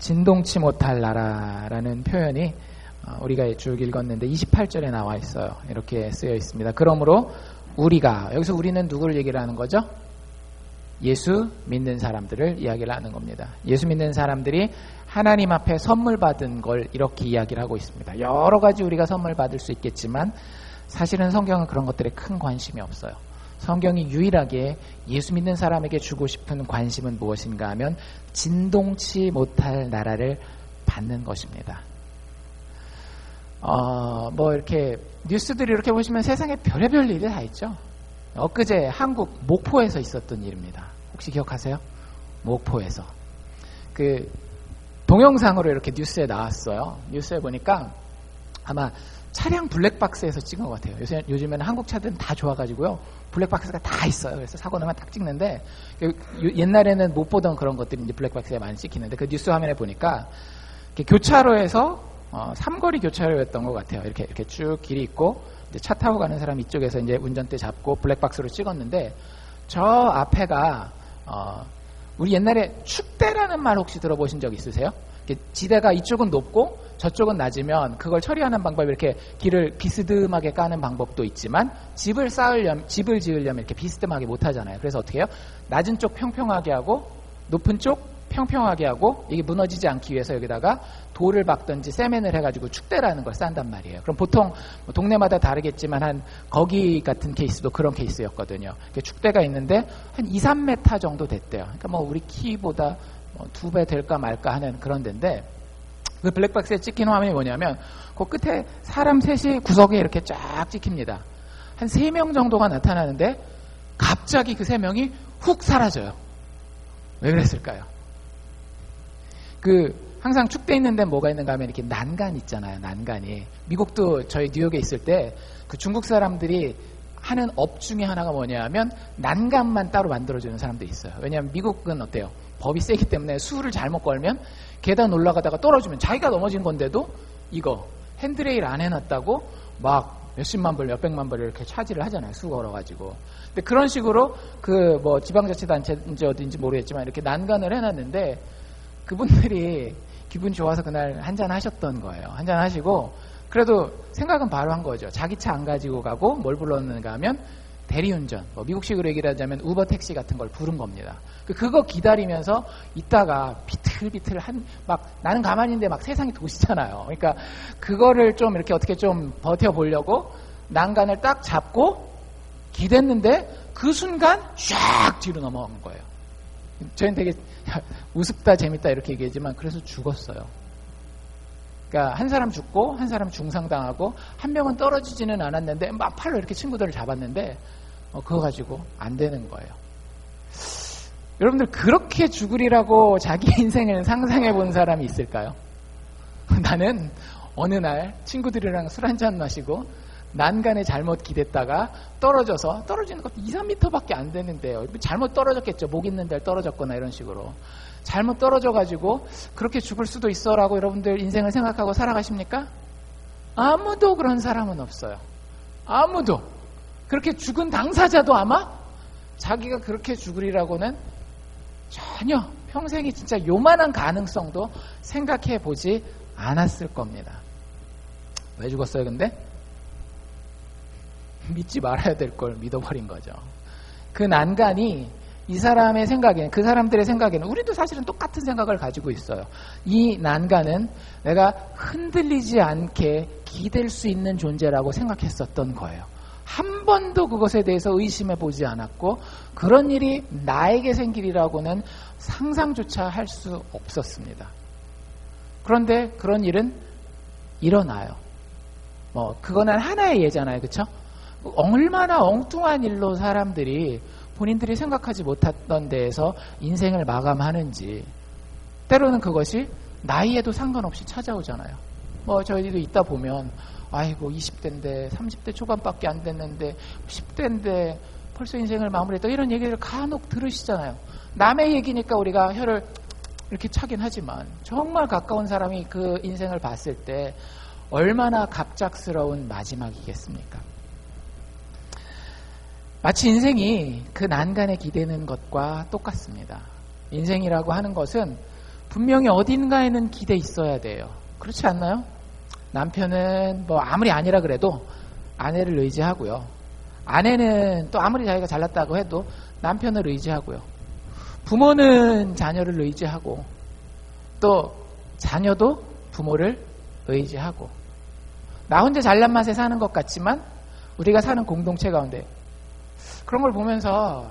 진동치 못할 나라라는 표현이 우리가 쭉 읽었는데 28절에 나와 있어요. 이렇게 쓰여 있습니다. 그러므로 우리가, 여기서 우리는 누구를 얘기를 하는 거죠? 예수 믿는 사람들을 이야기를 하는 겁니다. 예수 믿는 사람들이 하나님 앞에 선물 받은 걸 이렇게 이야기를 하고 있습니다. 여러 가지 우리가 선물 받을 수 있겠지만 사실은 성경은 그런 것들에 큰 관심이 없어요. 성경이 유일하게 예수 믿는 사람에게 주고 싶은 관심은 무엇인가 하면 진동치 못할 나라를 받는 것입니다. 뭐 이렇게 뉴스들이 이렇게 보시면 세상에 별의별 일이 다 있죠. 엊그제 한국 목포에서 있었던 일입니다. 혹시 기억하세요? 목포에서 그 동영상으로 이렇게 뉴스에 나왔어요. 뉴스에 보니까 아마 차량 블랙박스에서 찍은 것 같아요. 요즘에는 한국 차들은 다 좋아가지고요. 블랙박스가 다 있어요. 그래서 사고 나면 딱 찍는데, 옛날에는 못 보던 그런 것들이 이제 블랙박스에 많이 찍히는데, 그 뉴스 화면에 보니까 교차로에서 삼거리 교차로였던 것 같아요. 이렇게 쭉 길이 있고 이제 차 타고 가는 사람 이쪽에서 이제 운전대 잡고 블랙박스로 찍었는데, 저 앞에가 우리 옛날에 축대라는 말 혹시 들어보신 적 있으세요? 지대가 이쪽은 높고 저쪽은 낮으면 그걸 처리하는 방법이 이렇게 길을 비스듬하게 까는 방법도 있지만 집을 지으려면 이렇게 비스듬하게 못 하잖아요. 그래서 어떻게 해요? 낮은 쪽 평평하게 하고 높은 쪽 평평하게 하고 이게 무너지지 않기 위해서 여기다가 돌을 박든지 세멘을 해가지고 축대라는 걸 싼단 말이에요. 그럼 보통 동네마다 다르겠지만 한 거기 같은 케이스도 그런 케이스였거든요. 축대가 있는데 한 2, 3m 정도 됐대요. 그러니까 뭐 우리 키보다 2배 될까 말까 하는 그런 데인데, 그 블랙박스에 찍힌 화면이 뭐냐면 그 끝에 사람 셋이 구석에 이렇게 쫙 찍힙니다. 한 3명 정도가 나타나는데 갑자기 그 3명이 훅 사라져요. 왜 그랬을까요? 항상 축대 있는데 뭐가 있는가 하면 이렇게 난간 있잖아요. 난간이. 미국도 저희 뉴욕에 있을 때 그 중국 사람들이 하는 업 중에 하나가 뭐냐 하면 난간만 따로 만들어주는 사람들이 있어요. 왜냐하면 미국은 어때요? 법이 세기 때문에 수를 잘못 걸면 계단 올라가다가 떨어지면 자기가 넘어진 건데도 이거 핸드레일 안 해놨다고 막 몇십만 불, 몇백만 불 이렇게 차지를 하잖아요. 수 걸어가지고. 근데 그런 식으로 지방자치단체인지 어딘지 모르겠지만 이렇게 난간을 해놨는데 그분들이 기분 좋아서 그날 한잔 하셨던 거예요. 한잔 하시고 그래도 생각은 바로 한 거죠. 자기 차 안 가지고 가고 뭘 불렀는가 하면 대리운전, 미국식으로 얘기를 하자면 우버 택시 같은 걸 부른 겁니다. 그거 기다리면서 있다가 비틀비틀 나는 가만히 있는데 막 세상이 도시잖아요. 그러니까 그거를 좀 이렇게 어떻게 좀 버텨보려고 난간을 딱 잡고 기댔는데 그 순간 샥 뒤로 넘어간 거예요. 저희는 되게 우습다 재밌다 이렇게 얘기하지만 그래서 죽었어요. 그러니까 한 사람 죽고 한 사람 중상당하고 한 명은 떨어지지는 않았는데 막 팔로 이렇게 친구들을 잡았는데 그거 가지고 안 되는 거예요. 여러분들 그렇게 죽으리라고 자기 인생을 상상해 본 사람이 있을까요? 나는 어느 날 친구들이랑 술 한잔 마시고 난간에 잘못 기댔다가 떨어지는 것도 2, 3m밖에 안 되는데요. 잘못 떨어졌겠죠. 목 있는 데를 떨어졌거나 이런 식으로. 잘못 떨어져가지고 그렇게 죽을 수도 있어라고 여러분들 인생을 생각하고 살아가십니까? 아무도 그런 사람은 없어요. 아무도. 그렇게 죽은 당사자도 아마 자기가 그렇게 죽으리라고는 전혀 평생이 진짜 요만한 가능성도 생각해 보지 않았을 겁니다. 왜 죽었어요 근데? 믿지 말아야 될 걸 믿어버린 거죠. 그 난간이 이 사람의 생각에는, 그 사람들의 생각에는 우리도 사실은 똑같은 생각을 가지고 있어요. 이 난간은 내가 흔들리지 않게 기댈 수 있는 존재라고 생각했었던 거예요. 한 번도 그것에 대해서 의심해 보지 않았고 그런 일이 나에게 생기리라고는 상상조차 할 수 없었습니다. 그런데 그런 일은 일어나요. 그거는 하나의 예잖아요. 그렇죠? 얼마나 엉뚱한 일로 사람들이 본인들이 생각하지 못했던 데에서 인생을 마감하는지, 때로는 그것이 나이에도 상관없이 찾아오잖아요. 저희도 있다 보면 아이고 20대인데 30대 초반밖에 안 됐는데 10대인데 벌써 인생을 마무리했다 이런 얘기를 간혹 들으시잖아요. 남의 얘기니까 우리가 혀를 이렇게 차긴 하지만 정말 가까운 사람이 그 인생을 봤을 때 얼마나 갑작스러운 마지막이겠습니까? 마치 인생이 그 난간에 기대는 것과 똑같습니다. 인생이라고 하는 것은 분명히 어딘가에는 기대 있어야 돼요. 그렇지 않나요? 남편은 뭐 아무리 아니라 그래도 아내를 의지하고요. 아내는 또 아무리 자기가 잘났다고 해도 남편을 의지하고요. 부모는 자녀를 의지하고 또 자녀도 부모를 의지하고 나 혼자 잘난 맛에 사는 것 같지만 우리가 사는 공동체 가운데 그런 걸 보면서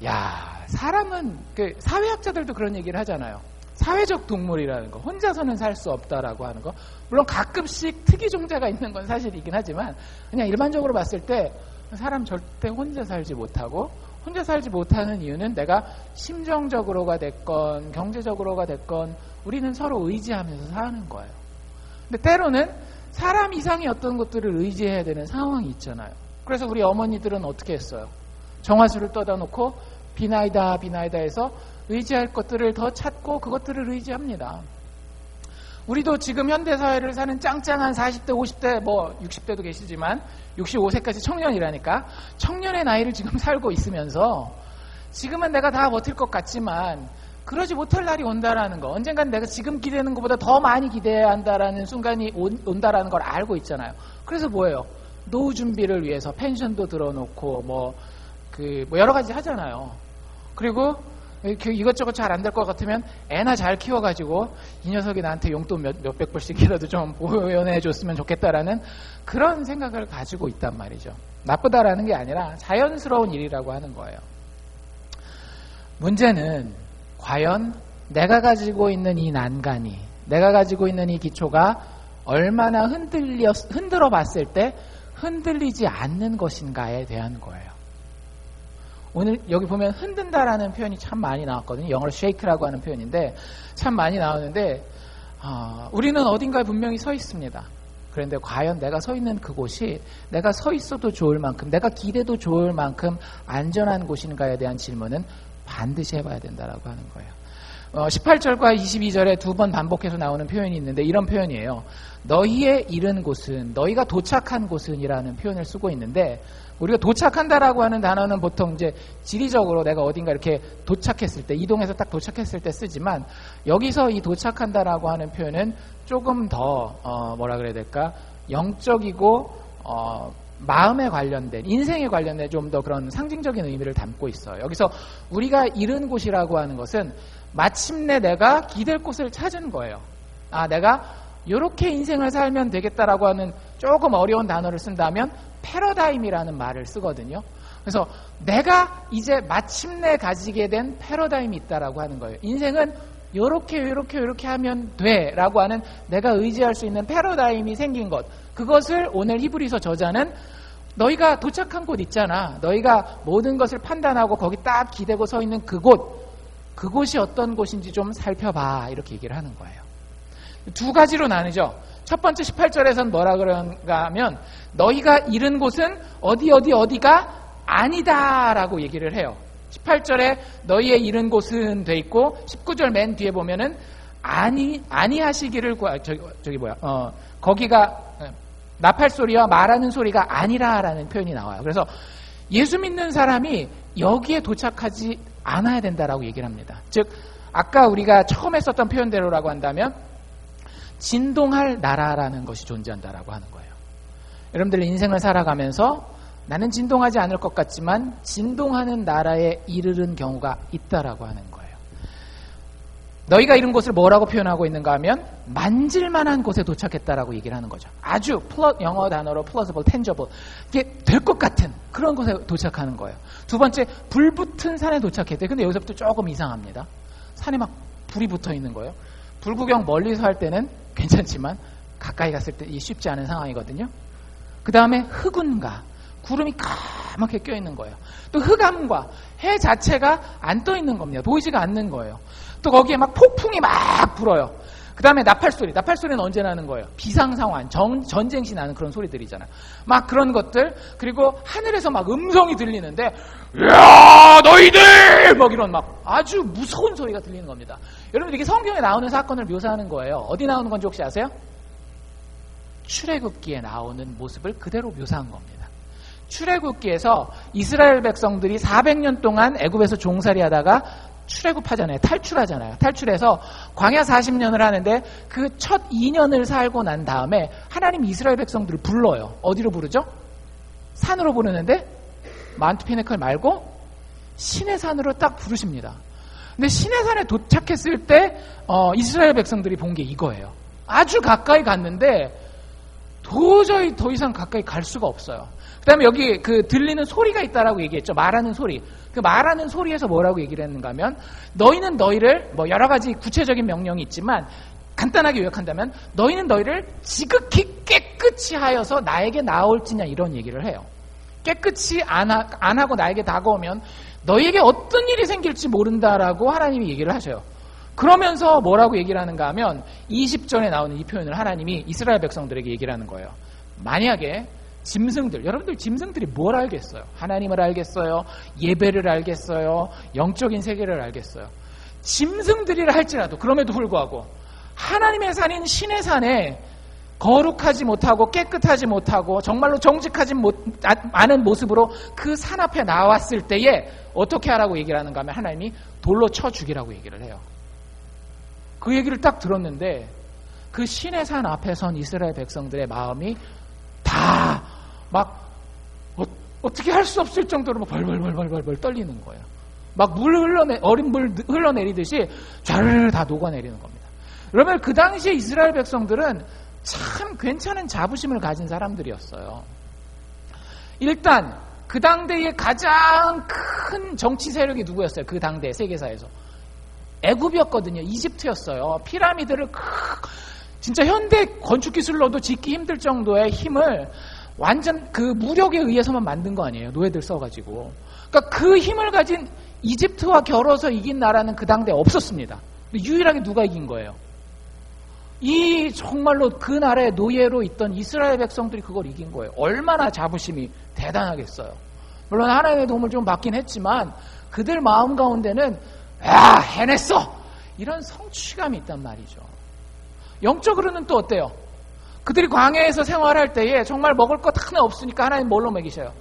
야, 사람은 사회학자들도 그런 얘기를 하잖아요. 사회적 동물이라는 거, 혼자서는 살 수 없다라고 하는 거. 물론 가끔씩 특이종자가 있는 건 사실이긴 하지만 그냥 일반적으로 봤을 때 사람 절대 혼자 살지 못하고 혼자 살지 못하는 이유는 내가 심정적으로가 됐건 경제적으로가 됐건 우리는 서로 의지하면서 사는 거예요. 근데 때로는 사람 이상의 어떤 것들을 의지해야 되는 상황이 있잖아요. 그래서 우리 어머니들은 어떻게 했어요? 정화수를 떠다 놓고 비나이다 해서 의지할 것들을 더 찾고 그것들을 의지합니다. 우리도 지금 현대사회를 사는 짱짱한 40대, 50대, 뭐 60대도 계시지만 65세까지 청년이라니까 청년의 나이를 지금 살고 있으면서 지금은 내가 다 버틸 것 같지만 그러지 못할 날이 온다라는 거, 언젠간 내가 지금 기대는 것보다 더 많이 기대해야 한다라는 순간이 온다라는 걸 알고 있잖아요. 그래서 뭐예요? 노후 준비를 위해서 펜션도 들어놓고 뭐 여러 가지 하잖아요. 그리고 이것저것 잘 안 될 것 같으면 애나 잘 키워가지고 이 녀석이 나한테 용돈 몇백 불씩이라도 좀 보연해 줬으면 좋겠다라는 그런 생각을 가지고 있단 말이죠. 나쁘다라는 게 아니라 자연스러운 일이라고 하는 거예요. 문제는 과연 내가 가지고 있는 이 난간이, 내가 가지고 있는 이 기초가 얼마나 흔들어 봤을 때 흔들리지 않는 것인가에 대한 거예요. 오늘 여기 보면 흔든다라는 표현이 참 많이 나왔거든요. 영어로 shake라고 하는 표현인데 참 많이 나오는데 우리는 어딘가에 분명히 서 있습니다. 그런데 과연 내가 서 있는 그곳이 내가 서 있어도 좋을 만큼, 내가 기대도 좋을 만큼 안전한 곳인가에 대한 질문은 반드시 해봐야 된다라고 하는 거예요. 18절과 22절에 두 번 반복해서 나오는 표현이 있는데 이런 표현이에요. 너희의 이른 곳은, 너희가 도착한 곳은 이라는 표현을 쓰고 있는데 우리가 도착한다라고 하는 단어는 보통 이제 지리적으로 내가 어딘가 이렇게 도착했을 때, 이동해서 딱 도착했을 때 쓰지만 여기서 이 도착한다라고 하는 표현은 조금 더 뭐라 그래야 될까? 영적이고 마음에 관련된, 인생에 관련된 좀 더 그런 상징적인 의미를 담고 있어요. 여기서 우리가 이른 곳이라고 하는 것은 마침내 내가 기댈 곳을 찾은 거예요. 내가 이렇게 인생을 살면 되겠다라고 하는 조금 어려운 단어를 쓴다면 패러다임이라는 말을 쓰거든요. 그래서 내가 이제 마침내 가지게 된 패러다임이 있다라고 하는 거예요. 인생은 요렇게 하면 돼 라고 하는 내가 의지할 수 있는 패러다임이 생긴 것, 그것을 오늘 히브리서 저자는 너희가 도착한 곳 있잖아, 너희가 모든 것을 판단하고 거기 딱 기대고 서 있는 그곳이 어떤 곳인지 좀 살펴봐, 이렇게 얘기를 하는 거예요. 두 가지로 나누죠. 첫 번째 18절에서는 뭐라 그런가 하면 너희가 이른 곳은 어디가 아니다 라고 얘기를 해요. 18절에 너희의 이른 곳은 돼 있고 19절 맨 뒤에 보면은 아니하시기를 거기가 나팔 소리와 말하는 소리가 아니라라는 표현이 나와요. 그래서 예수 믿는 사람이 여기에 도착하지 않아야 된다라고 얘기를 합니다. 즉 아까 우리가 처음에 썼던 표현대로라고 한다면 진동할 나라라는 것이 존재한다라고 하는 거예요. 여러분들 인생을 살아가면서 나는 진동하지 않을 것 같지만 진동하는 나라에 이르는 경우가 있다라고 하는 거예요. 너희가 이런 곳을 뭐라고 표현하고 있는가 하면 만질만한 곳에 도착했다라고 얘기를 하는 거죠. 아주 영어 단어로 plausible, tangible, 이게 될 것 같은 그런 곳에 도착하는 거예요. 두 번째, 불 붙은 산에 도착했대요. 근데 여기서부터 조금 이상합니다. 산에 막 불이 붙어 있는 거예요. 불 구경 멀리서 할 때는 괜찮지만 가까이 갔을 때 쉽지 않은 상황이거든요. 그 다음에 흑운과 구름이 까맣게 껴있는 거예요. 또 흑암과 해 자체가 안 떠 있는 겁니다. 보이지가 않는 거예요. 또 거기에 막 폭풍이 막 불어요. 그 다음에 나팔소리는 언제 나는 거예요? 비상상황, 전쟁시 나는 그런 소리들이잖아요. 막 그런 것들, 그리고 하늘에서 막 음성이 들리는데 야 너희들! 막 이런 막 아주 무서운 소리가 들리는 겁니다. 여러분 이게 성경에 나오는 사건을 묘사하는 거예요. 어디 나오는 건지 혹시 아세요? 출애굽기에 나오는 모습을 그대로 묘사한 겁니다. 출애굽기에서 이스라엘 백성들이 400년 동안 애굽에서 종살이 하다가 출애굽하잖아요. 탈출하잖아요. 탈출해서 광야 40년을 하는데 그 첫 2년을 살고 난 다음에 하나님 이스라엘 백성들을 불러요. 어디로 부르죠? 산으로 부르는데 마운트 피네클 말고 시내산으로 딱 부르십니다. 근데 시내산에 도착했을 때 이스라엘 백성들이 본 게 이거예요. 아주 가까이 갔는데 도저히 더 이상 가까이 갈 수가 없어요. 그 다음에 여기 그 들리는 소리가 있다라고 얘기했죠. 말하는 소리. 그 말하는 소리에서 뭐라고 얘기를 했는가 하면 너희는 너희를 뭐 여러 가지 구체적인 명령이 있지만 간단하게 요약한다면 너희는 너희를 지극히 깨끗이 하여서 나에게 나올지냐 이런 얘기를 해요. 깨끗이 안 하고 나에게 다가오면 너희에게 어떤 일이 생길지 모른다라고 하나님이 얘기를 하셔요. 그러면서 뭐라고 얘기를 하는가 하면 20절에 나오는 이 표현을 하나님이 이스라엘 백성들에게 얘기를 하는 거예요. 만약에 짐승들, 여러분들 짐승들이 뭘 알겠어요? 하나님을 알겠어요? 예배를 알겠어요? 영적인 세계를 알겠어요? 짐승들이라 할지라도 그럼에도 불구하고 하나님의 산인 신의 산에 거룩하지 못하고 깨끗하지 못하고 정말로 정직하지 않은 모습으로 그 산 앞에 나왔을 때에 어떻게 하라고 얘기를 하는가 하면 하나님이 돌로 쳐 죽이라고 얘기를 해요. 그 얘기를 딱 들었는데 그 신의 산 앞에 선 이스라엘 백성들의 마음이 다 막 어떻게 할 수 없을 정도로 벌벌 떨리는 거예요. 막 어린 물 흘러내리듯이 좌르르 다 녹아내리는 겁니다. 여러분 그 당시에 이스라엘 백성들은 참 괜찮은 자부심을 가진 사람들이었어요. 일단 그 당대의 가장 큰 정치 세력이 누구였어요? 그 당대 세계사에서 애굽이었거든요. 이집트였어요. 피라미드를 진짜 현대 건축 기술로도 짓기 힘들 정도의 힘을 완전 그 무력에 의해서만 만든 거 아니에요. 노예들 써가지고. 그러니까 그 힘을 가진 이집트와 겨뤄서 이긴 나라는 그 당대에 없었습니다. 유일하게 누가 이긴 거예요? 이 정말로 그 나라의 노예로 있던 이스라엘 백성들이 그걸 이긴 거예요. 얼마나 자부심이 대단하겠어요. 물론 하나님의 도움을 좀 받긴 했지만 그들 마음 가운데는 해냈어! 이런 성취감이 있단 말이죠. 영적으로는 또 어때요? 그들이 광야에서 생활할 때에 정말 먹을 것 하나 없으니까 하나님 뭘로 먹이셔요?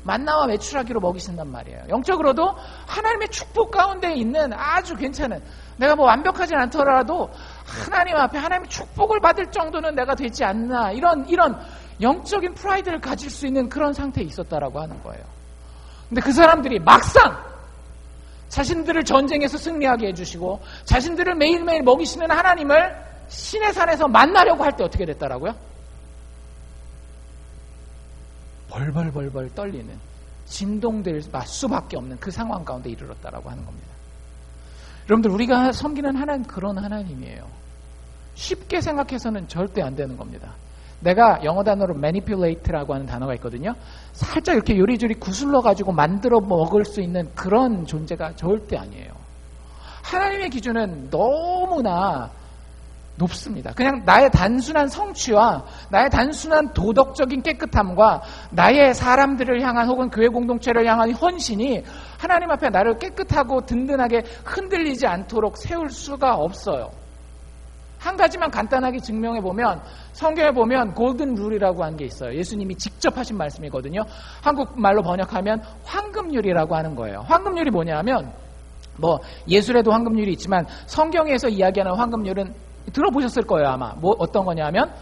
만나와 메추라기로 먹이신단 말이에요. 영적으로도 하나님의 축복 가운데 있는 아주 괜찮은, 내가 뭐 완벽하진 않더라도 하나님 앞에 하나님의 축복을 받을 정도는 내가 되지 않나, 이런 영적인 프라이드를 가질 수 있는 그런 상태에 있었다라고 하는 거예요. 근데 그 사람들이 막상 자신들을 전쟁에서 승리하게 해주시고 자신들을 매일매일 먹이시는 하나님을 신의 산에서 만나려고 할 때 어떻게 됐다라고요? 벌벌 떨리는, 진동될 수밖에 없는 그 상황 가운데 이르렀다라고 하는 겁니다. 여러분들 우리가 섬기는 하나님 그런 하나님이에요. 쉽게 생각해서는 절대 안 되는 겁니다. 내가 영어 단어로 manipulate라고 하는 단어가 있거든요. 살짝 이렇게 요리조리 구슬러 가지고 만들어 먹을 수 있는 그런 존재가 절대 아니에요. 하나님의 기준은 너무나 높습니다. 그냥 나의 단순한 성취와 나의 단순한 도덕적인 깨끗함과 나의 사람들을 향한 혹은 교회 공동체를 향한 헌신이 하나님 앞에 나를 깨끗하고 든든하게 흔들리지 않도록 세울 수가 없어요. 한 가지만 간단하게 증명해 보면, 성경에 보면 골든 룰이라고 하는 게 있어요. 예수님이 직접 하신 말씀이거든요. 한국말로 번역하면 황금률이라고 하는 거예요. 황금률이 뭐냐면, 뭐 예술에도 황금률이 있지만 성경에서 이야기하는 황금률은 들어보셨을 거예요 아마. 뭐 어떤 거냐면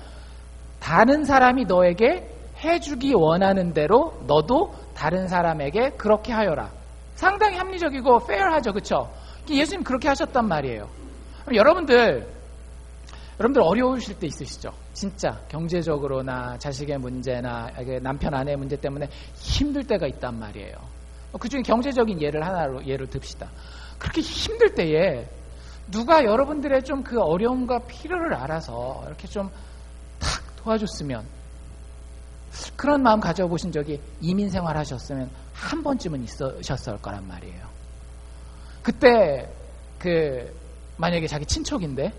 다른 사람이 너에게 해주기 원하는 대로 너도 다른 사람에게 그렇게 하여라. 상당히 합리적이고 페어하죠, 그렇죠? 예수님 그렇게 하셨단 말이에요. 여러분들 어려우실 때 있으시죠? 진짜 경제적으로나 자식의 문제나 남편 아내의 문제 때문에 힘들 때가 있단 말이에요. 그중에 경제적인 예를 듭시다. 그렇게 힘들 때에 누가 여러분들의 좀 그 어려움과 필요를 알아서 이렇게 좀 탁 도와줬으면, 그런 마음 가져보신 적이 이민 생활 하셨으면 한 번쯤은 있으셨을 거란 말이에요. 그때 만약에 자기 친척인데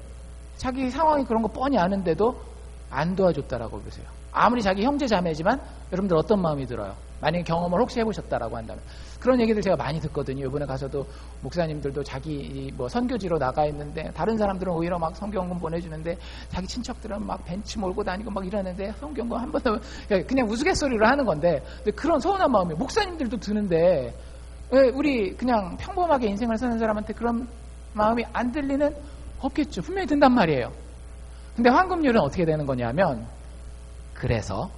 자기 상황이 그런 거 뻔히 아는데도 안 도와줬다라고 보세요. 아무리 자기 형제 자매지만 여러분들 어떤 마음이 들어요? 만약에 경험을 혹시 해보셨다라고 한다면. 그런 얘기들 제가 많이 듣거든요. 이번에 가서도 목사님들도 자기 뭐 선교지로 나가 있는데 다른 사람들은 오히려 막 성경권 보내주는데 자기 친척들은 막 벤치 몰고 다니고 막 이러는데 성경권 한 번도 그냥 우스갯소리로 하는 건데, 근데 그런 서운한 마음이 목사님들도 드는데 왜 우리 그냥 평범하게 인생을 사는 사람한테 그런 마음이 안 들리는 없겠죠. 분명히 든단 말이에요. 근데 황금률은 어떻게 되는 거냐면 그래서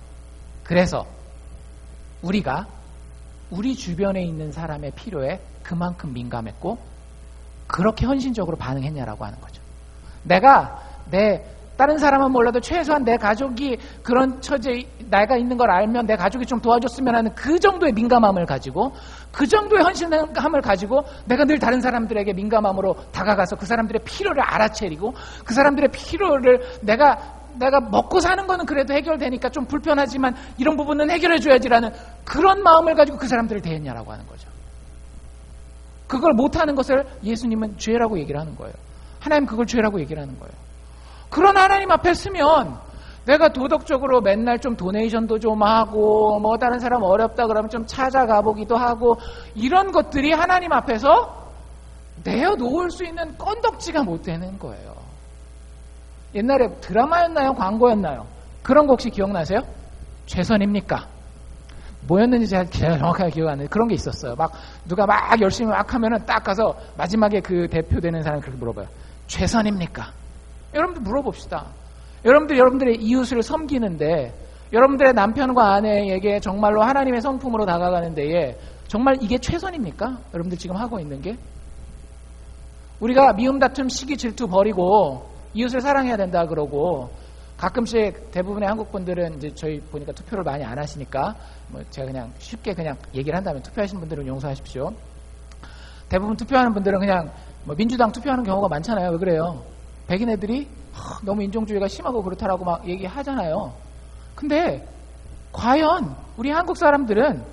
우리가 우리 주변에 있는 사람의 필요에 그만큼 민감했고 그렇게 헌신적으로 반응했냐라고 하는 거죠. 내가 다른 사람은 몰라도 최소한 내 가족이 그런 처지에 내가 있는 걸 알면 내 가족이 좀 도와줬으면 하는 그 정도의 민감함을 가지고 그 정도의 헌신함을 가지고 내가 늘 다른 사람들에게 민감함으로 다가가서 그 사람들의 필요를 알아채리고 그 사람들의 필요를 내가 먹고 사는 거는 그래도 해결되니까 좀 불편하지만 이런 부분은 해결해줘야지라는 그런 마음을 가지고 그 사람들을 대했냐라고 하는 거죠. 그걸 못하는 것을 예수님은 죄라고 얘기를 하는 거예요. 하나님 그걸 죄라고 얘기를 하는 거예요. 그런 하나님 앞에 서면 내가 도덕적으로 맨날 좀 도네이션도 좀 하고 뭐 다른 사람 어렵다 그러면 좀 찾아가 보기도 하고 이런 것들이 하나님 앞에서 내어놓을 수 있는 건덕지가 못 되는 거예요. 옛날에 드라마였나요? 광고였나요? 그런 거 혹시 기억나세요? 최선입니까? 뭐였는지 제가 정확하게 기억 안 나요. 그런 게 있었어요. 막 누가 막 열심히 막 하면은 딱 가서 마지막에 그 대표되는 사람이 그렇게 물어봐요. 최선입니까? 여러분들 물어봅시다. 여러분들의 이웃을 섬기는데 여러분들의 남편과 아내에게 정말로 하나님의 성품으로 다가가는 데에 정말 이게 최선입니까? 여러분들 지금 하고 있는 게? 우리가 미움, 다툼, 시기, 질투 버리고 이웃을 사랑해야 된다 그러고 가끔씩 대부분의 한국 분들은 이제 저희 보니까 투표를 많이 안 하시니까 뭐 제가 그냥 쉽게 그냥 얘기를 한다면 투표하시는 분들은 용서하십시오. 대부분 투표하는 분들은 그냥 뭐 민주당 투표하는 경우가 많잖아요. 왜 그래요? 백인 애들이 너무 인종주의가 심하고 그렇다라고 막 얘기하잖아요. 근데 과연 우리 한국 사람들은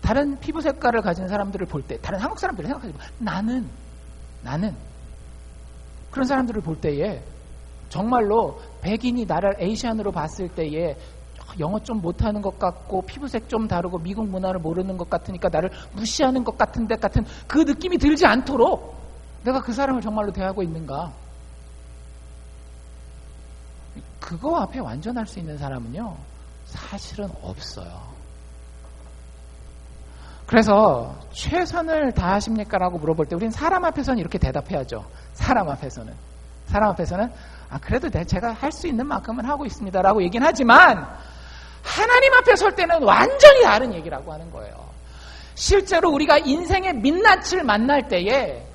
다른 피부 색깔을 가진 사람들을 볼 때 다른 한국 사람들을 생각하지 마. 나는 그런 사람들을 볼 때에 정말로 백인이 나를 에이시안으로 봤을 때에 영어 좀 못하는 것 같고 피부색 좀 다르고 미국 문화를 모르는 것 같으니까 나를 무시하는 것 같은데 같은 그 느낌이 들지 않도록 내가 그 사람을 정말로 대하고 있는가? 그거 앞에 완전할 수 있는 사람은요 사실은 없어요. 그래서 최선을 다하십니까? 라고 물어볼 때 우리는 사람 앞에서는 이렇게 대답해야죠. 사람 앞에서는 그래도 제가 할 수 있는 만큼은 하고 있습니다 라고 얘기는 하지만 하나님 앞에 설 때는 완전히 다른 얘기라고 하는 거예요. 실제로 우리가 인생의 민낯을 만날 때에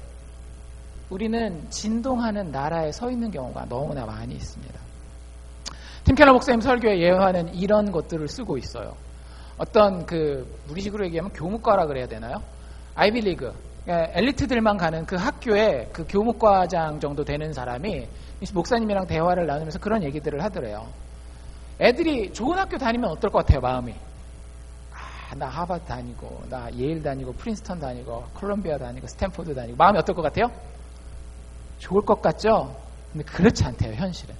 우리는 진동하는 나라에 서 있는 경우가 너무나 많이 있습니다. 팀 켈러 목사님 설교에 예화는 이런 것들을 쓰고 있어요. 어떤 우리식으로 얘기하면 교무과라 그래야 되나요? 아이비리그 엘리트들만 가는 그 학교에 그 교무과장 정도 되는 사람이 목사님이랑 대화를 나누면서 그런 얘기들을 하더래요. 애들이 좋은 학교 다니면 어떨 것 같아요? 마음이 나 하버드 다니고 나 예일 다니고 프린스턴 다니고 콜롬비아 다니고 스탠포드 다니고 마음이 어떨 것 같아요? 좋을 것 같죠? 근데 그렇지 않대요. 현실은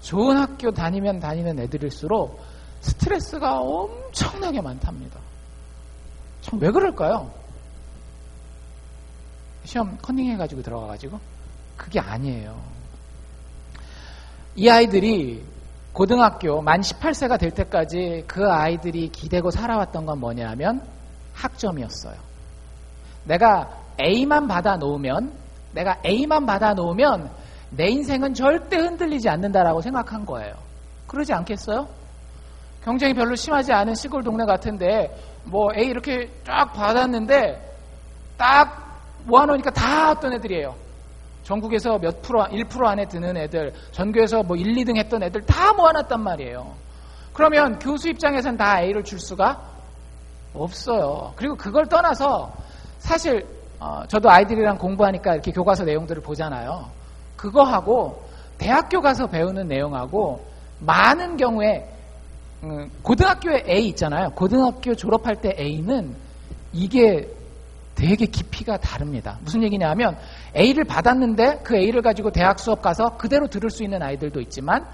좋은 학교 다니면 다니는 애들일수록 스트레스가 엄청나게 많답니다. 참 왜 그럴까요? 시험 컨닝해가지고 들어가가지고 그게 아니에요. 이 아이들이 고등학교 만 18세가 될 때까지 그 아이들이 기대고 살아왔던 건 뭐냐 하면 학점이었어요. 내가 A만 받아 놓으면 내 인생은 절대 흔들리지 않는다라고 생각한 거예요. 그러지 않겠어요? 경쟁이 별로 심하지 않은 시골 동네 같은데 뭐 A 이렇게 쫙 받았는데 딱 모아놓으니까 다 어떤 애들이에요. 전국에서 몇 프로, 1% 안에 드는 애들, 전교에서 뭐 1, 2등 했던 애들 다 모아놨단 말이에요. 그러면 교수 입장에서는 다 A를 줄 수가 없어요. 그리고 그걸 떠나서 사실 저도 아이들이랑 공부하니까 이렇게 교과서 내용들을 보잖아요. 그거하고 대학교 가서 배우는 내용하고 많은 경우에 고등학교에 A 있잖아요. 고등학교 졸업할 때 A는 이게 되게 깊이가 다릅니다. 무슨 얘기냐 하면 A를 받았는데 그 A를 가지고 대학 수업 가서 그대로 들을 수 있는 아이들도 있지만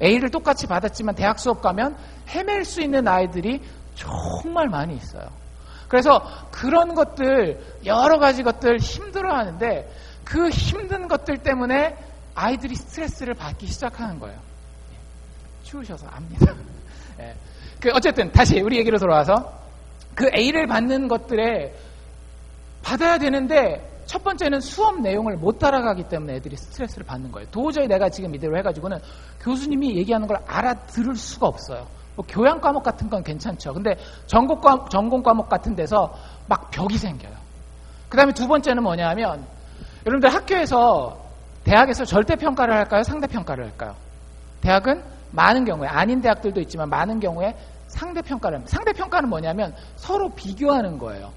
A를 똑같이 받았지만 대학 수업 가면 헤맬 수 있는 아이들이 정말 많이 있어요. 그래서 그런 것들 여러 가지 것들 힘들어하는데 그 힘든 것들 때문에 아이들이 스트레스를 받기 시작하는 거예요. 추우셔서 압니다. 어쨌든 다시 우리 얘기로 돌아와서 그 A를 받는 것들에 받아야 되는데 첫 번째는 수업 내용을 못 따라가기 때문에 애들이 스트레스를 받는 거예요. 도저히 내가 지금 이대로 해가지고는 교수님이 얘기하는 걸 알아들을 수가 없어요. 뭐 교양 과목 같은 건 괜찮죠. 근데 전공 과목 같은 데서 막 벽이 생겨요. 그 다음에 두 번째는 뭐냐 하면 여러분들 학교에서 대학에서 절대평가를 할까요? 상대평가를 할까요? 대학은 많은 경우에 아닌 대학들도 있지만 많은 경우에 상대평가를 합니다. 상대평가는 뭐냐면 서로 비교하는 거예요.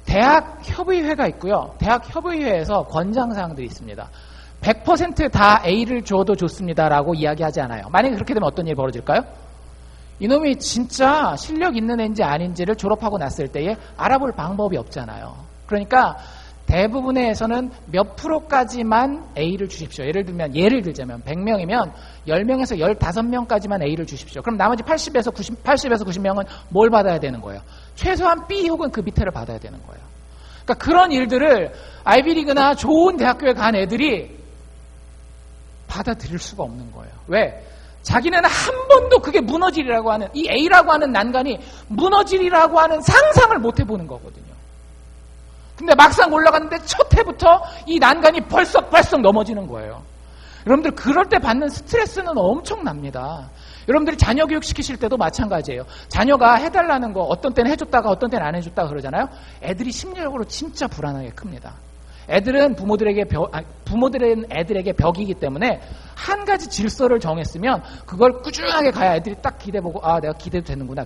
대학 협의회가 있고요. 대학 협의회에서 권장사항들이 있습니다. 100% 다 A를 줘도 좋습니다라고 이야기하지 않아요. 만약에 그렇게 되면 어떤 일이 벌어질까요? 이놈이 진짜 실력 있는 애인지 아닌지를 졸업하고 났을 때에 알아볼 방법이 없잖아요. 그러니까 대부분에서는 몇 프로까지만 A를 주십시오. 예를 들자면 100명이면 10명에서 15명까지만 A를 주십시오. 그럼 나머지 80에서 90명은 뭘 받아야 되는 거예요? 최소한 B 혹은 그 밑에를 받아야 되는 거예요. 그러니까 그런 일들을 아이비리그나 좋은 대학교에 간 애들이 받아들일 수가 없는 거예요. 왜? 자기는 한 번도 그게 무너지리라고 하는, 이 A라고 하는 난간이 무너지리라고 하는 상상을 못 해보는 거거든요. 근데 막상 올라갔는데 첫 해부터 이 난간이 벌썩 넘어지는 거예요. 여러분들 그럴 때 받는 스트레스는 엄청납니다. 여러분들이 자녀 교육 시키실 때도 마찬가지예요. 자녀가 해달라는 거 어떤 때는 해줬다가 어떤 때는 안 해줬다가 그러잖아요. 애들이 심리적으로 진짜 불안하게 큽니다. 애들은 부모들은 애들에게 벽이기 때문에 한 가지 질서를 정했으면 그걸 꾸준하게 가야 애들이 딱 기대보고 아 내가 기대도 되는구나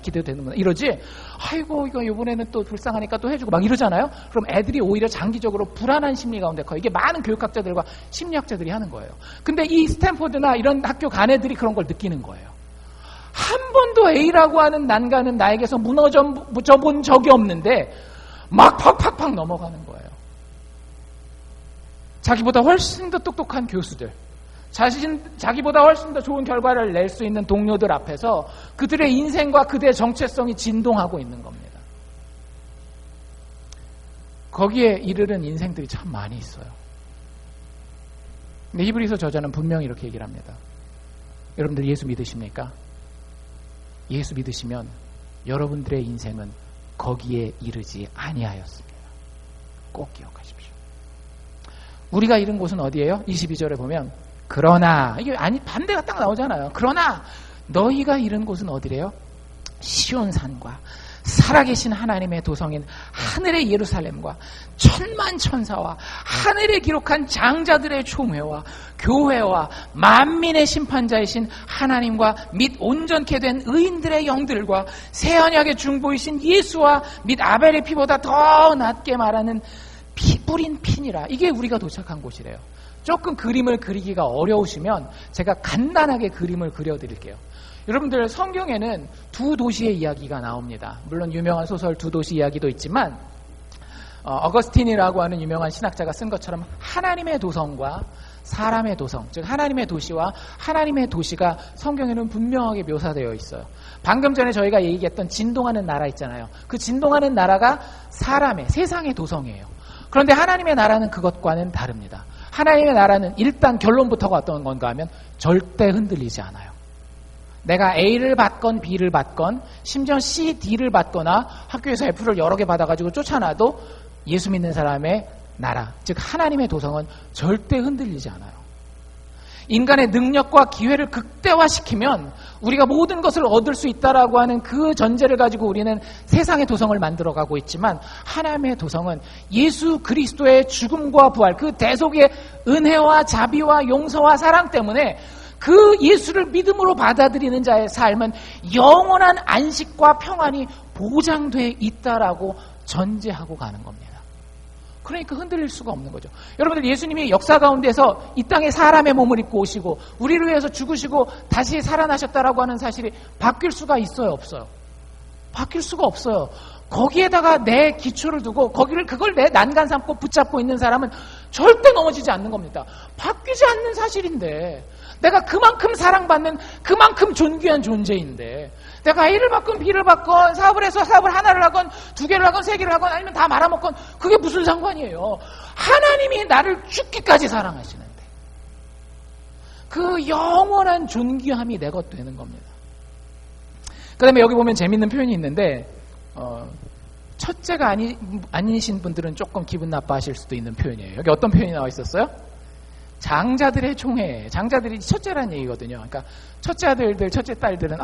이러지. 아이고 이거 이번에는 또 불쌍하니까 또 해주고 막 이러잖아요. 그럼 애들이 오히려 장기적으로 불안한 심리 가운데 커요. 이게 많은 교육학자들과 심리학자들이 하는 거예요. 근데 이 스탠포드나 이런 학교 간 애들이 그런 걸 느끼는 거예요. 한 번도 A라고 하는 난간은 나에게서 무너져 본 적이 없는데 막 팍팍팍 넘어가는 거예요. 자기보다 훨씬 더 똑똑한 교수들, 자기보다 훨씬 더 좋은 결과를 낼 수 있는 동료들 앞에서 그들의 인생과 그들의 정체성이 진동하고 있는 겁니다. 거기에 이르는 인생들이 참 많이 있어요. 근데 히브리서 저자는 분명히 이렇게 얘기를 합니다. 여러분들 예수 믿으십니까? 예수 믿으시면 여러분들의 인생은 거기에 이르지 아니하였습니다. 꼭 기억하십시오. 우리가 이른 곳은 어디예요? 22절에 보면 그러나 이게 아니 반대가 딱 나오잖아요. 그러나 너희가 이른 곳은 어디래요? 시온산과 살아계신 하나님의 도성인 하늘의 예루살렘과 천만 천사와 하늘에 기록한 장자들의 총회와 교회와 만민의 심판자이신 하나님과 및 온전케 된 의인들의 영들과 새 언약의 중보이신 예수와 및 아벨의 피보다 더 낫게 말하는 피 뿌린 핀이라. 이게 우리가 도착한 곳이래요. 조금 그림을 그리기가 어려우시면 제가 간단하게 그림을 그려드릴게요. 여러분들 성경에는 두 도시의 이야기가 나옵니다. 물론 유명한 소설 두 도시 이야기도 있지만 어거스틴이라고 하는 유명한 신학자가 쓴 것처럼 하나님의 도성과 사람의 도성, 즉 하나님의 도시와 하나님의 도시가 성경에는 분명하게 묘사되어 있어요. 방금 전에 저희가 얘기했던 진동하는 나라 있잖아요. 그 진동하는 나라가 사람의, 세상의 도성이에요. 그런데 하나님의 나라는 그것과는 다릅니다. 하나님의 나라는 일단 결론부터가 어떤 건가 하면 절대 흔들리지 않아요. 내가 A를 받건 B를 받건 심지어 C, D를 받거나 학교에서 F를 여러 개 받아가지고 쫓아놔도 예수 믿는 사람의 나라, 즉 하나님의 도성은 절대 흔들리지 않아요. 인간의 능력과 기회를 극대화시키면 우리가 모든 것을 얻을 수 있다라고 하는 그 전제를 가지고 우리는 세상의 도성을 만들어가고 있지만 하나님의 도성은 예수 그리스도의 죽음과 부활, 그 대속의 은혜와 자비와 용서와 사랑 때문에 그 예수를 믿음으로 받아들이는 자의 삶은 영원한 안식과 평안이 보장되어 있다라고 전제하고 가는 겁니다. 그러니까 흔들릴 수가 없는 거죠. 여러분들 예수님이 역사 가운데서 이 땅에 사람의 몸을 입고 오시고 우리를 위해서 죽으시고 다시 살아나셨다라고 하는 사실이 바뀔 수가 있어요, 없어요? 바뀔 수가 없어요. 거기에다가 내 기초를 두고 그걸 내 난간 삼고 붙잡고 있는 사람은 절대 넘어지지 않는 겁니다. 바뀌지 않는 사실인데 내가 그만큼 사랑받는 그만큼 존귀한 존재인데 내가 A를 받건 B를 받건 사업을 해서 사업을 하나를 하건 두 개를 하건 세 개를 하건 아니면 다 말아먹건 그게 무슨 상관이에요. 하나님이 나를 죽기까지 사랑하시는데 그 영원한 존귀함이 내 것 되는 겁니다. 그 다음에 여기 보면 재밌는 표현이 있는데 첫째가 아니신 분들은 조금 기분 나빠하실 수도 있는 표현이에요. 여기 어떤 표현이 나와 있었어요? 장자들의 총회. 장자들이 첫째란 얘기거든요. 그러니까 첫째 아들들, 첫째 딸들은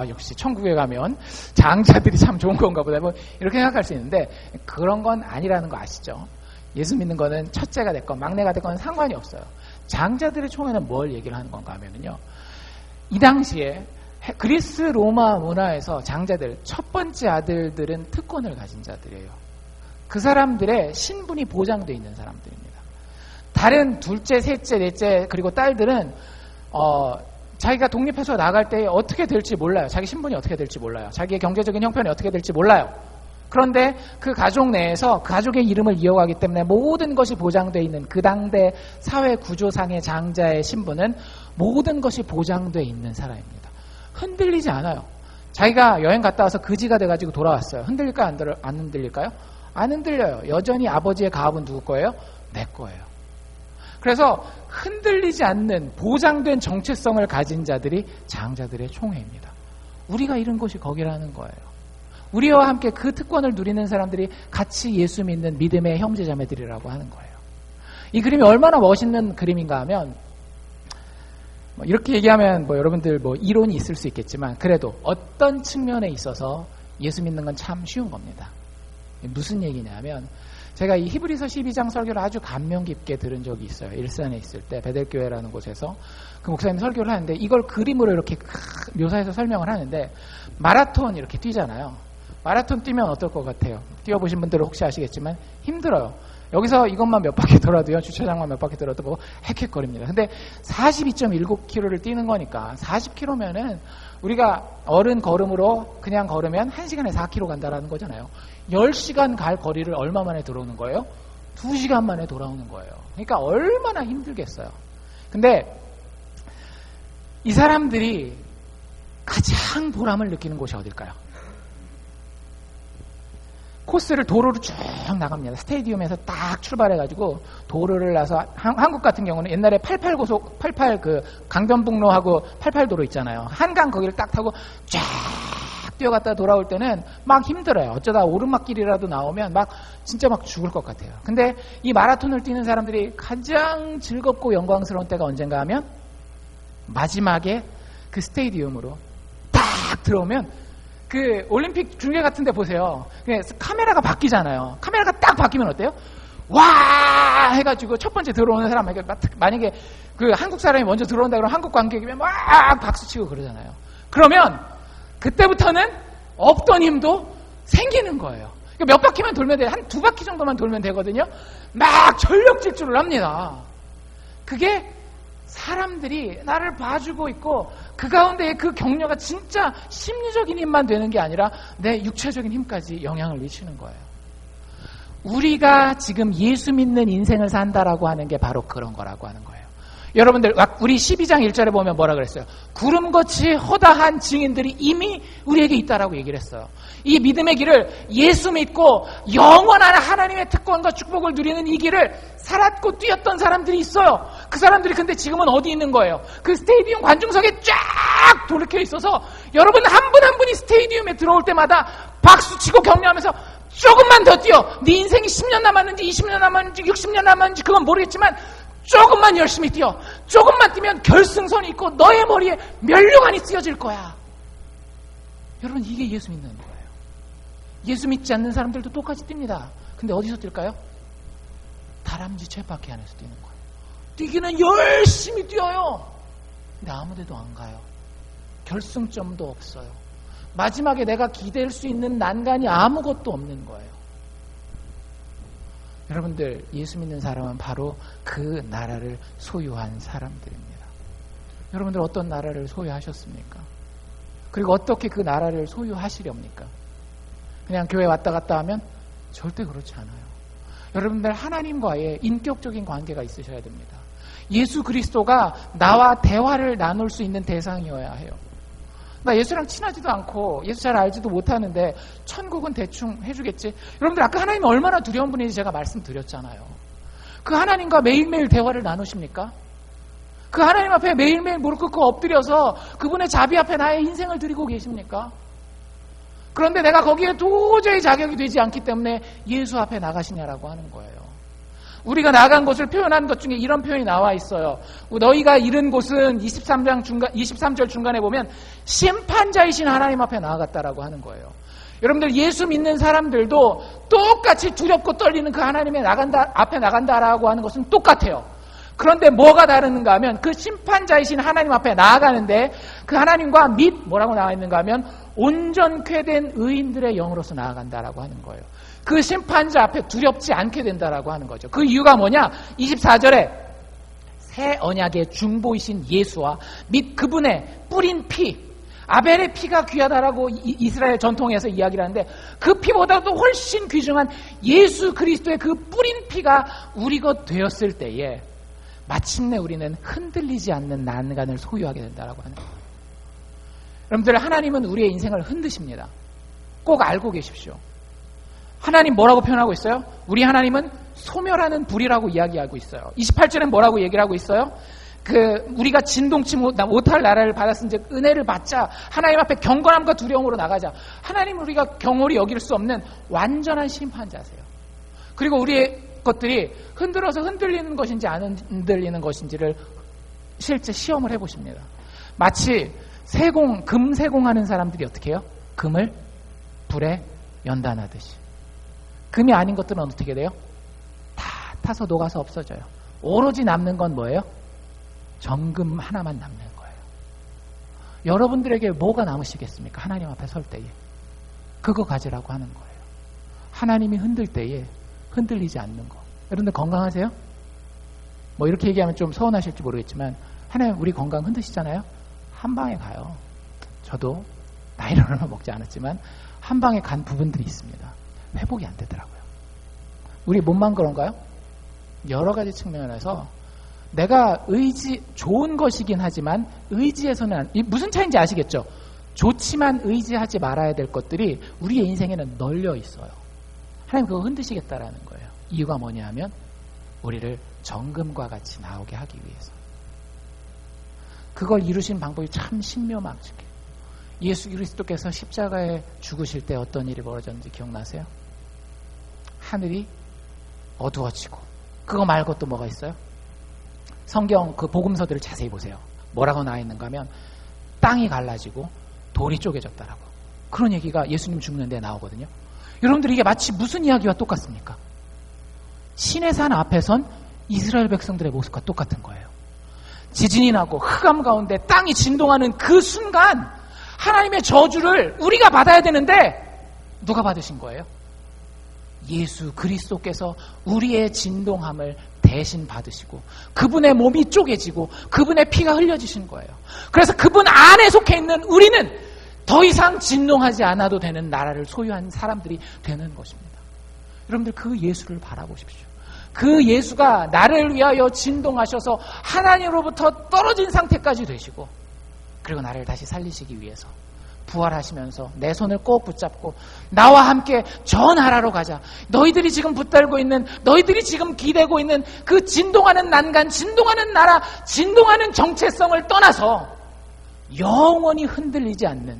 역시 천국에 가면 장자들이 참 좋은 건가 보다 뭐 이렇게 생각할 수 있는데 그런 건 아니라는 거 아시죠? 예수 믿는 거는 첫째가 됐건 막내가 됐건 상관이 없어요. 장자들의 총회는 뭘 얘기를 하는 건가 하면은요. 이 당시에 그리스 로마 문화에서 장자들, 첫 번째 아들들은 특권을 가진 자들이에요. 그 사람들의 신분이 보장되어 있는 사람들입니다. 다른 둘째, 셋째, 넷째 그리고 딸들은 자기가 독립해서 나갈 때 어떻게 될지 몰라요. 자기 신분이 어떻게 될지 몰라요. 자기의 경제적인 형편이 어떻게 될지 몰라요. 그런데 그 가족 내에서 그 가족의 이름을 이어가기 때문에 모든 것이 보장되어 있는 그 당대 사회 구조상의 장자의 신분은 모든 것이 보장되어 있는 사람입니다. 흔들리지 않아요. 자기가 여행 갔다 와서 그지가 돼가지고 돌아왔어요. 흔들릴까요? 안 흔들릴까요? 안 흔들려요. 여전히 아버지의 가업은 누구 거예요? 내 거예요. 그래서 흔들리지 않는 보장된 정체성을 가진 자들이 장자들의 총회입니다. 우리가 이런 곳이 거기라는 거예요. 우리와 함께 그 특권을 누리는 사람들이 같이 예수 믿는 믿음의 형제자매들이라고 하는 거예요. 이 그림이 얼마나 멋있는 그림인가 하면 이렇게 얘기하면 여러분들 이론이 있을 수 있겠지만 그래도 어떤 측면에 있어서 예수 믿는 건 참 쉬운 겁니다. 무슨 얘기냐면 제가 이 히브리서 12장 설교를 아주 감명 깊게 들은 적이 있어요. 일산에 있을 때 베델교회라는 곳에서 그 목사님 설교를 하는데 이걸 그림으로 이렇게 묘사해서 설명을 하는데 마라톤 이렇게 뛰잖아요. 마라톤 뛰면 어떨 것 같아요? 뛰어보신 분들은 혹시 아시겠지만 힘들어요. 여기서 이것만 몇 바퀴 돌아도요. 주차장만 몇 바퀴 돌아도 헥헥거립니다. 근데 42.19km를 뛰는 거니까 40km면은 우리가 어른 걸음으로 그냥 걸으면 1시간에 4km 간다라는 거잖아요. 10시간 갈 거리를 얼마 만에 들어오는 거예요? 2시간 만에 돌아오는 거예요. 그러니까 얼마나 힘들겠어요. 근데 이 사람들이 가장 보람을 느끼는 곳이 어딜까요? 코스를 도로로 쭉 나갑니다. 스테디움에서 딱 출발해가지고 도로를 나서 한국 같은 경우는 옛날에 88 그 강변북로하고 88도로 있잖아요. 한강 거기를 딱 타고 쫙 뛰어갔다 돌아올 때는 막 힘들어요. 어쩌다 오르막길이라도 나오면 진짜 죽을 것 같아요. 근데 이 마라톤을 뛰는 사람들이 가장 즐겁고 영광스러운 때가 언젠가 하면 마지막에 그 스테디움으로 딱 들어오면 그 올림픽 중계 같은 데 보세요. 카메라가 바뀌잖아요. 카메라가 딱 바뀌면 어때요? 와! 해가지고 첫 번째 들어오는 사람에게 만약에 그 한국 사람이 먼저 들어온다 그러면 한국 관객이면 막 박수치고 그러잖아요. 그러면 그때부터는 없던 힘도 생기는 거예요. 몇 바퀴만 돌면 돼요. 한 2바퀴 정도만 돌면 되거든요. 막 전력 질주를 합니다. 그게 사람들이 나를 봐주고 있고 그 가운데 그 격려가 진짜 심리적인 힘만 되는 게 아니라 내 육체적인 힘까지 영향을 미치는 거예요. 우리가 지금 예수 믿는 인생을 산다라고 하는 게 바로 그런 거라고 하는 거예요. 여러분들 우리 12장 1절에 보면 뭐라 그랬어요? 구름같이 허다한 증인들이 이미 우리에게 있다라고 얘기를 했어요. 이 믿음의 길을 예수 믿고 영원한 하나님의 특권과 축복을 누리는 이 길을 살았고 뛰었던 사람들이 있어요. 그 사람들이 근데 지금은 어디 있는 거예요? 그 스테디움 관중석에 쫙 돌이켜 있어서 여러분 한 분 한 분이 스테디움에 들어올 때마다 박수치고 격려하면서 조금만 더 뛰어. 네 인생이 10년 남았는지 20년 남았는지 60년 남았는지 그건 모르겠지만 조금만 열심히 뛰어. 조금만 뛰면 결승선이 있고 너의 머리에 면류관이 쓰여질 거야. 여러분 이게 예수 믿는 거예요. 예수 믿지 않는 사람들도 똑같이 뜁니다. 근데 어디서 뛸까요? 다람쥐 쳇바퀴 안에서 뛰는 거예요. 뛰기는 열심히 뛰어요. 근데 아무데도 안 가요. 결승점도 없어요. 마지막에 내가 기댈 수 있는 난간이 아무것도 없는 거예요. 여러분들 예수 믿는 사람은 바로 그 나라를 소유한 사람들입니다. 여러분들 어떤 나라를 소유하셨습니까? 그리고 어떻게 그 나라를 소유하시렵니까? 그냥 교회 왔다 갔다 하면 절대 그렇지 않아요. 여러분들 하나님과의 인격적인 관계가 있으셔야 됩니다. 예수 그리스도가 나와 대화를 나눌 수 있는 대상이어야 해요. 나 예수랑 친하지도 않고 예수 잘 알지도 못하는데 천국은 대충 해주겠지. 여러분들 아까 하나님이 얼마나 두려운 분인지 제가 말씀드렸잖아요. 그 하나님과 매일매일 대화를 나누십니까? 그 하나님 앞에 매일매일 무릎 꿇고 엎드려서 그분의 자비 앞에 나의 인생을 드리고 계십니까? 그런데 내가 거기에 도저히 자격이 되지 않기 때문에 예수 앞에 나가시냐라고 하는 거예요. 우리가 나간 곳을 표현한 것 중에 이런 표현이 나와 있어요. 너희가 이른 곳은 23절 중간에 보면 심판자이신 하나님 앞에 나아갔다라고 하는 거예요. 여러분들 예수 믿는 사람들도 똑같이 두렵고 떨리는 그 하나님의 앞에 나간다라고 하는 것은 똑같아요. 그런데 뭐가 다른가 하면 그 심판자이신 하나님 앞에 나아가는데 그 하나님과 및 뭐라고 나와 있는가 하면 온전케 된 의인들의 영으로서 나아간다라고 하는 거예요. 그 심판자 앞에 두렵지 않게 된다라고 하는 거죠. 그 이유가 뭐냐? 24절에 새 언약의 중보이신 예수와 및 그분의 뿌린 피, 아벨의 피가 귀하다라고 이스라엘 전통에서 이야기를 하는데 그 피보다도 훨씬 귀중한 예수 그리스도의 그 뿌린 피가 우리 것 되었을 때에 마침내 우리는 흔들리지 않는 난간을 소유하게 된다라고 하는 거예요. 여러분들, 하나님은 우리의 인생을 흔드십니다. 꼭 알고 계십시오. 하나님 뭐라고 표현하고 있어요? 우리 하나님은 소멸하는 불이라고 이야기하고 있어요. 28절엔 뭐라고 얘기를 하고 있어요? 우리가 진동치 못할 나라를 받았은즉 은혜를 받자. 하나님 앞에 경건함과 두려움으로 나가자. 하나님은 우리가 경홀히 여길 수 없는 완전한 심판자세요. 그리고 우리의 것들이 흔들어서 흔들리는 것인지 안 흔들리는 것인지를 실제 시험을 해보십니다. 마치 금세공하는 사람들이 어떻게 해요? 금을 불에 연단하듯이. 금이 아닌 것들은 어떻게 돼요? 다 타서 녹아서 없어져요. 오로지 남는 건 뭐예요? 정금 하나만 남는 거예요. 여러분들에게 뭐가 남으시겠습니까? 하나님 앞에 설 때에. 그거 가지라고 하는 거예요. 하나님이 흔들 때에 흔들리지 않는 거. 여러분들 건강하세요? 뭐 이렇게 얘기하면 좀 서운하실지 모르겠지만 하나님 우리 건강 흔드시잖아요? 한 방에 가요. 저도 나이를 얼마 먹지 않았지만 한 방에 간 부분들이 있습니다. 회복이 안 되더라고요. 우리 몸만 그런가요? 여러 가지 측면에서 내가 좋은 것이긴 하지만 의지해서는 무슨 차이인지 아시겠죠? 좋지만 의지하지 말아야 될 것들이 우리의 인생에는 널려 있어요. 하나님 그거 흔드시겠다라는 거예요. 이유가 뭐냐 하면 우리를 정금과 같이 나오게 하기 위해서. 그걸 이루신 방법이 참 신묘막측해요. 예수 그리스도께서 십자가에 죽으실 때 어떤 일이 벌어졌는지 기억나세요? 하늘이 어두워지고 그거 말고 또 뭐가 있어요? 성경 그 복음서들을 자세히 보세요. 뭐라고 나와 있는가 하면 땅이 갈라지고 돌이 쪼개졌다라고. 그런 얘기가 예수님 죽는데 나오거든요. 여러분들 이게 마치 무슨 이야기와 똑같습니까? 시내산 앞에선 이스라엘 백성들의 모습과 똑같은 거예요. 지진이 나고 흑암 가운데 땅이 진동하는 그 순간 하나님의 저주를 우리가 받아야 되는데 누가 받으신 거예요? 예수 그리스도께서 우리의 진동함을 대신 받으시고 그분의 몸이 쪼개지고 그분의 피가 흘려지신 거예요. 그래서 그분 안에 속해 있는 우리는 더 이상 진동하지 않아도 되는 나라를 소유한 사람들이 되는 것입니다. 여러분들 그 예수를 바라보십시오. 그 예수가 나를 위하여 진동하셔서 하나님으로부터 떨어진 상태까지 되시고 그리고 나를 다시 살리시기 위해서 부활하시면서 내 손을 꼭 붙잡고 나와 함께 저 나라로 가자. 너희들이 지금 붙들고 있는, 너희들이 지금 기대고 있는 그 진동하는 난간, 진동하는 나라, 진동하는 정체성을 떠나서 영원히 흔들리지 않는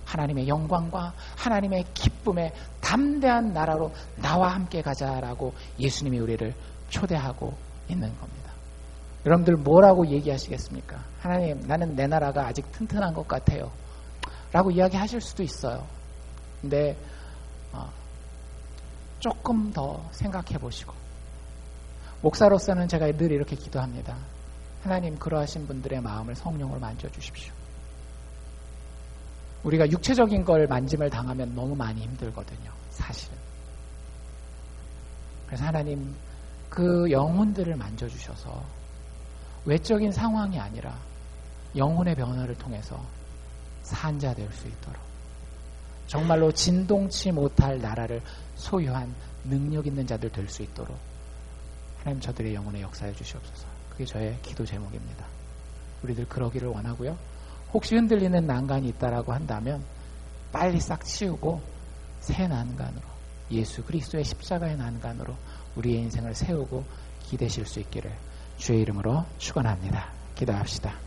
하나님의 영광과 하나님의 기쁨의 담대한 나라로 나와 함께 가자라고 예수님이 우리를 초대하고 있는 겁니다. 여러분들 뭐라고 얘기하시겠습니까? 하나님, 나는 내 나라가 아직 튼튼한 것 같아요 라고 이야기하실 수도 있어요. 근데 조금 더 생각해 보시고, 목사로서는 제가 늘 이렇게 기도합니다. 하나님, 그러하신 분들의 마음을 성령으로 만져주십시오. 우리가 육체적인 걸 만짐을 당하면 너무 많이 힘들거든요, 사실은. 그래서 하나님, 그 영혼들을 만져주셔서 외적인 상황이 아니라 영혼의 변화를 통해서 산자 될 수 있도록, 정말로 진동치 못할 나라를 소유한 능력 있는 자들 될 수 있도록 하나님, 저들의 영혼에 역사해 주시옵소서. 그게 저의 기도 제목입니다. 우리들 그러기를 원하고요. 혹시 흔들리는 난간이 있다라고 한다면 빨리 싹 치우고 새 난간으로, 예수 그리스도의 십자가의 난간으로 우리의 인생을 세우고 기대실 수 있기를 주의 이름으로 축원합니다. 기도합시다.